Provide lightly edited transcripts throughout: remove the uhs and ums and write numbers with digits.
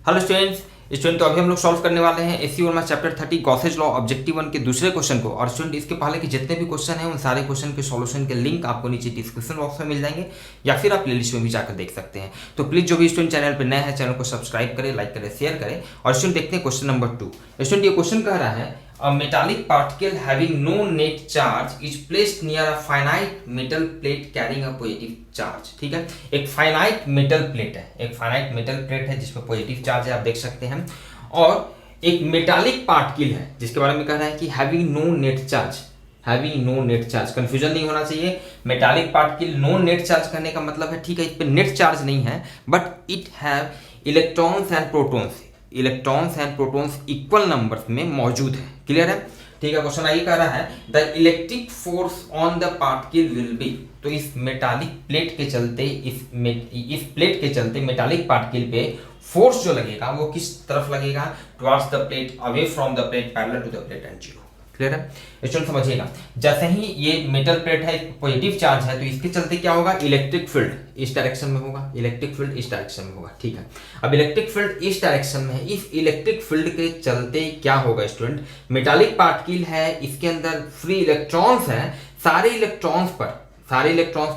Hello student तो अभी हम लोग सॉल्व करने वाले हैं SC Verma chapter 30 Gauss's law objective 1 के दूसरे क्वेश्चन को। और स्टूडेंट इसके पहले के जितने भी क्वेश्चन हैं उन सारे क्वेश्चन के सॉल्यूशन के लिंक आपको नीचे डिस्क्रिप्शन बॉक्स में मिल जाएंगे या फिर आप प्लेलिस्ट में भी जाकर देख सकते हैं। तो प्लीज जो भी स्टूडेंट चैनल पर नया है चैनल को सब्सक्राइब करें, लाइक करें, शेयर करें। और स्टूडेंट देखते हैं क्वेश्चन नंबर 2। स्टूडेंट ये क्वेश्चन कह रहा है A metallic particle having no net charge is placed near a finite metal plate carrying a positive charge। ठीक है, एक फाइनाइट मेटल प्लेट है, एक फाइनाइट मेटल प्लेट है जिसमें पॉजिटिव चार्ज है, आप देख सकते हैं। और एक मेटालिक पार्टिकल है जिसके बारे में कह रहा है कि having no net charge, having no net charge. Confusion नहीं होना चाहिए। Metallic particle no net charge करने का मतलब है ठीक है इस पे नेट चार्ज नहीं है, but it have electrons and protons, electrons and protons equal numbers में मौजूद है। क्लियर है? ठीक है, क्वेश्चन आगे कह रहा है the electric force on the particle will be. तो इस मेटालिक प्लेट के चलते, इस प्लेट के चलते मेटालिक पार्टिकल पे फोर्स जो लगेगा वो किस तरफ लगेगा? Towards the plate, away from the plate, parallel to the plate and zero. Clear है? स्टूडेंट समझिएगा, जैसे ही ये मेटल प्लेट है पॉजिटिव चार्ज है तो इसके चलते क्या होगा? इलेक्ट्रिक फील्ड इस डायरेक्शन में होगा, इलेक्ट्रिक फील्ड इस डायरेक्शन में होगा। ठीक है, अब इलेक्ट्रिक फील्ड इस डायरेक्शन में है, इस इलेक्ट्रिक फील्ड के चलते क्या होगा स्टूडेंट? मेटालिक पार्टिकल है, इसके अंदर फ्री इलेक्ट्रॉन्स है, सारे इलेक्ट्रॉन्स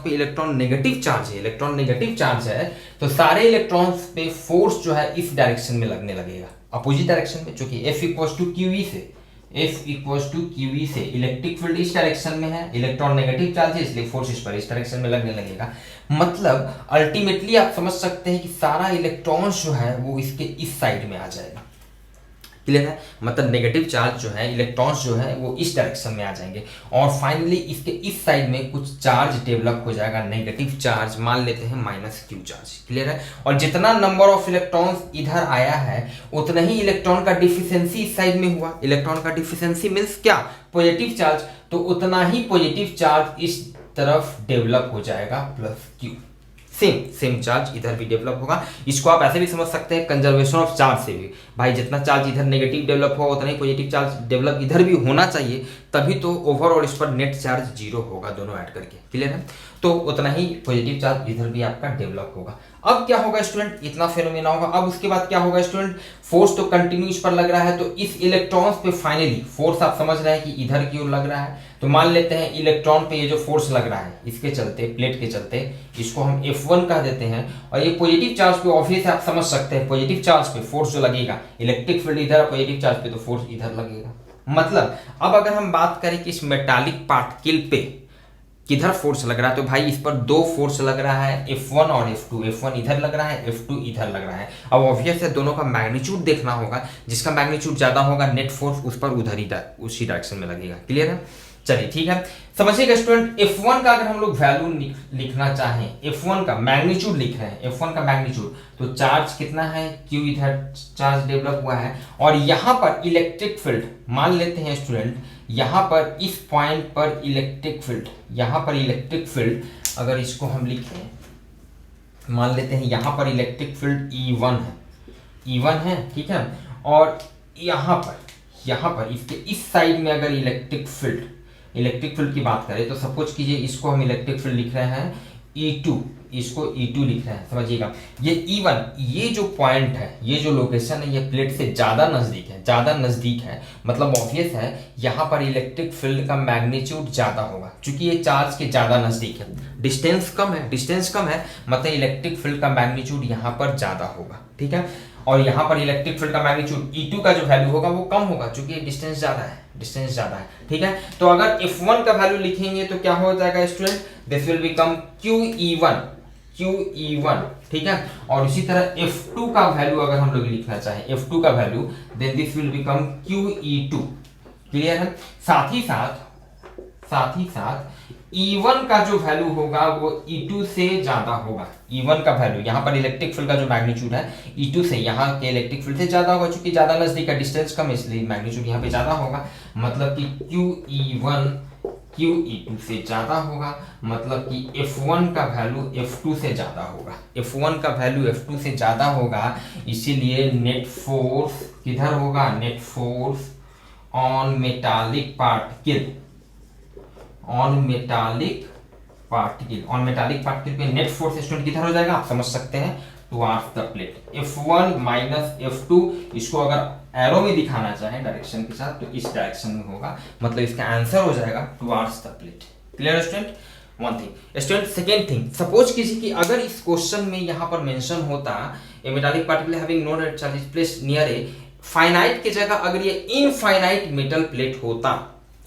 पे इलेक्ट्रॉन नेगेटिव चार्ज है, इलेक्ट्रॉन नेगेटिव चार्ज है, तो सारे इलेक्ट्रॉन्स पे फोर्स जो है इस डायरेक्शन में लगने लगेगा, अपोजिट डायरेक्शन में, क्योंकि F इक्वल्स टू QE से, F इक्वल्स टू QE से इलेक्ट्रिक फील्ड इस डायरेक्शन में है, इलेक्ट्रॉन नेगेटिव चार्ज है, इसलिए फोर्स इस पर इस डायरेक्शन में लगने लगेगा। मतलब अल्टीमेटली आप समझ सकते हैं कि सारा इलेक्ट्रॉन्स जो है वो इसके इस साइड में आ जाएगा। क्लियर है? मतलब नेगेटिव चार्ज जो है, इलेक्ट्रॉन्स जो है वो इस डायरेक्शन में आ जाएंगे और फाइनली इसके इस साइड में कुछ चार्ज डेवलप हो जाएगा, नेगेटिव चार्ज, मान लेते हैं -Q चार्ज। क्लियर है? और जितना नंबर ऑफ इलेक्ट्रॉन्स इधर आया है उतना ही इलेक्ट्रॉन का डिफिशियंसी इस साइड में हुआ। इलेक्ट्रॉन का डिफिशियंसी मीन्स क्या? पॉजिटिव चार्ज, तो उतना ही पॉजिटिव चार्ज इस तरफ डेवलप हो जाएगा +Q। सेम चार्ज इधर भी डेवलप होगा। इसको आप ऐसे भी समझ सकते हैं कंजर्वेशन ऑफ चार्ज से भी, भाई जितना चार्ज इधर नेगेटिव डेवलप होगा उतना ही पॉजिटिव चार्ज डेवलप इधर भी होना चाहिए, तभी तो ओवरऑल इस पर नेट चार्ज 0 होगा दोनों ऐड करके। क्लियर है? तो उतना ही पॉजिटिव चार्ज इधर भी आपका डेवलप होगा। अब क्या होगा स्टूडेंट? इतना फेनोमेना होगा। अब उसके बाद क्या होगा स्टूडेंट? फोर्स तो कंटिन्यू इस पर लग रहा है, तो इस इलेक्ट्रॉन्स पे फाइनली फोर्स आप समझ रहे हैं कि इधर की ओर लग रहा है, तो मान लेते हैं इलेक्ट्रॉन पे ये जो फोर्स लग रहा है इसके चलते, प्लेट के चलते, इसको हम F1 कह देते हैं। और ये पॉजिटिव चार्ज पे ऑब्वियस आप समझ सकते हैं, पॉजिटिव चार्ज पे फोर्स जो लगेगा, इलेक्ट्रिक फील्ड इधर, पॉजिटिव चार्ज पे तो फोर्स इधर लगेगा। मतलब अब अगर हम बात करें कि इस मेटालिक पार्टिकल पे किधर फोर्स लग रहा है, तो भाई इस पर दो फोर्स लग रहा है, F1 और F2। F1 इधर लग रहा है, F2 इधर लग रहा है। अब ऑब्वियस है दोनों का मैग्नीट्यूड देखना होगा, जिसका मैग्नीट्यूड ज्यादा होगा नेट फोर्स उस पर उधर ही उसी डायरेक्शन में लगेगा। क्लियर है? चलिए ठीक है, समझिएगा स्टूडेंट, F1 का अगर हम लोग वैल्यू लिखना चाहें, F1 का मैग्नीट्यूड लिख रहे हैं, F1 का मैग्नीट्यूड, तो चार्ज कितना है? Q इधर चार्ज डेवलप हुआ है और यहाँ पर इलेक्ट्रिक फील्ड मान लेते हैं स्टूडेंट, यहाँ पर इस पॉइंट पर इलेक्ट्रिक फील्ड, यहाँ पर इलेक्ट्रिक फील्ड अगर इसको हम लिखें, मान लेते हैं यहाँ पर इलेक्ट्रिक फील्ड E1 है, ठीक है। और यहाँ पर इसके इस साइड में अगर इलेक्ट्रिक फील्ड की बात करें तो सपोज कीजिए इसको हम इलेक्ट्रिक फील्ड लिख रहे हैं E2, इसको E2 लिख रहे हैं। समझिएगा, ये E1, ये जो पॉइंट है, ये जो लोकेशन है, ये प्लेट से ज्यादा नजदीक है, मतलब ऑब्वियस है यहाँ पर इलेक्ट्रिक फील्ड का मैग्नीट्यूड ज्यादा होगा, क्योंकि ये चार्ज के ज्यादा नजदीक है, डिस्टेंस कम है, मतलब इलेक्ट्रिक फील्ड का मैग्नीट्यूड यहाँ पर ज्यादा होगा। ठीक है, और यहाँ पर इलेक्ट्रिक फील्ड का मैग्नीट्यूड E2 का जो वैल्यू होगा वो कम होगा, क्योंकि डिस्टेंस ज्यादा है। ठीक है, तो अगर F1 का वैल्यू लिखेंगे तो क्या हो जाएगा student? This will become QE1। ठीक है, और इसी तरह F2 का वैल्यू अगर हम लोग लिखना चाहें, F2 का value, then this will become QE2। Clear है? साथ ही साथ E1 का जो वैल्यू होगा वो E2 से ज्यादा होगा। E1 का वैल्यू, यहाँ पर इलेक्ट्रिक फील्ड का जो मैग्नीट्यूड है E2 से, यहाँ के इलेक्ट्रिक फील्ड से ज्यादा होगा, क्योंकि ज्यादा नजदीक है, डिस्टेंस कम है, इसलिए मैग्नीट्यूड यहाँ पे ज्यादा होगा। मतलब कि QE1 QE2 से ज्यादा होगा, मतलब कि F1 का वैल्यू F2 से ज्यादा होगा, F1 का वैल्यू F2 से ज्यादा होगा, इसीलिए नेट फोर्स किधर होगा? Net force on metallic particle पे नेट फोर्स स्टूडेंट किधर हो जाएगा? आप समझ सकते हैं towards the plate. F1 minus F2, इसको अगर एरो में दिखाना चाहें डायरेक्शन के साथ तो इस डायरेक्शन में होगा, मतलब इसका आंसर हो जाएगा towards the plate. Clear student? One thing student. Second thing, suppose कीजिए कि अगर इस क्वेश्चन में यहाँ पर मेंशन होता a metallic particle having no net charge is placed near a finite की जगह अगर ये इनफाइनाइट मेटल प्लेट होता,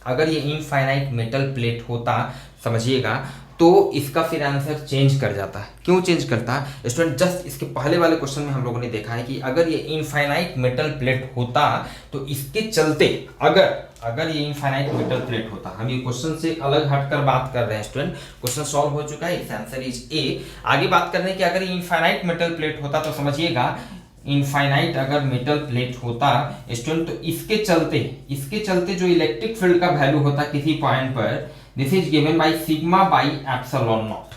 अगर ये इनफाइनाइट मेटल प्लेट होता, समझिएगा, तो इसका फिर आंसर चेंज कर जाता है। क्यों चेंज करता है स्टूडेंट? जस्ट इसके पहले वाले क्वेश्चन में हम लोगों ने देखा है कि अगर ये इनफाइनाइट मेटल प्लेट होता तो इसके चलते, अगर ये इनफाइनाइट मेटल प्लेट होता, हम ये क्वेश्चन से अलग हटकर बात कर रहे हैं स्टूडेंट, क्वेश्चन सॉल्व हो चुका है, इस आंसर इज ए। आगे बात कर रहे हैं कि अगर ये इनफाइनाइट मेटल प्लेट होता तो समझिएगा, इनफाइनाइट अगर मेटल प्लेट होता स्टूडेंट तो इसके चलते जो इलेक्ट्रिक फील्ड का वैल्यू होता किसी पॉइंट पर, this is given by sigma by epsilon not.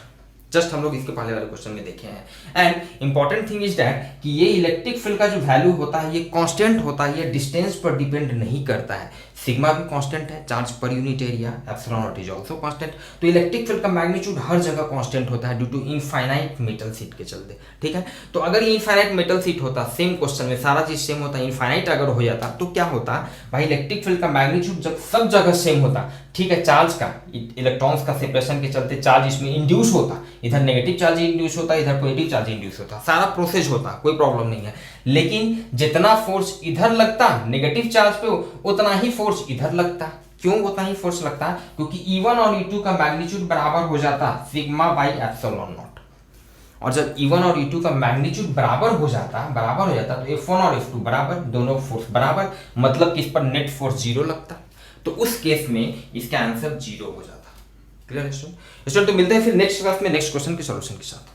Just हम लोग इसके पहले वाले क्वेश्चन में देखे हैं। And important thing is that कि ये इलेक्ट्रिक फील्ड का जो वैल्यू होता है ये कांस्टेंट होता है, ये डिस्टेंस पर डिपेंड नहीं करता है। सिग्मा भी कांस्टेंट है, charge per unit area, epsilon naught is also constant. तो इलेक्ट्रिक फील्ड का मैग्नीट्यूड हर जगह कांस्टेंट होता है due to infinite metal sheet के चलते। ठीक है, तो अगर ये इनफाइनाइट मेटल शीट होता, सेम क्वेश्चन में सारा चीज सेम होता, इनफाइनाइट अगर हो जाता तो क्या होता भाई, इलेक्ट्रिक फील्ड का मैग्नीट्यूड जब सब जगह सेम होता, ठीक है, चार्ज का, इलेक्ट्रॉन्स का सेपरेशन के चलते चार्ज इसमें इंड्यूस होता, इधर नेगेटिव चार्ज इंड्यूस होता, इधर पॉजिटिव चार्ज इंड्यूस होता, सारा प्रोसेस होता, कोई प्रॉब्लम नहीं है। लेकिन जितना फोर्स इधर लगता नेगेटिव चार्ज पे उतना ही फोर्स इधर लगता। क्यों उतना ही फोर्स लगता? क्योंकि E1 और E2 का मैग्नीट्यूड बराबर हो जाता सिग्मा बाई एप्सिलॉन नॉट। और जब E1 और E2 का मैग्नीट्यूड बराबर हो जाता तो F1 और F2 बराबर, दोनों फोर्स बराबर, मतलब कि इस पर नेट फोर्स जीरो लगता। तो उस केस में इसका आंसर जीरो हो जाता। क्लियर है स्टूडेंट? तो मिलते हैं फिर नेक्स्ट क्लास में नेक्स्ट क्वेश्चन के सॉल्यूशन के साथ।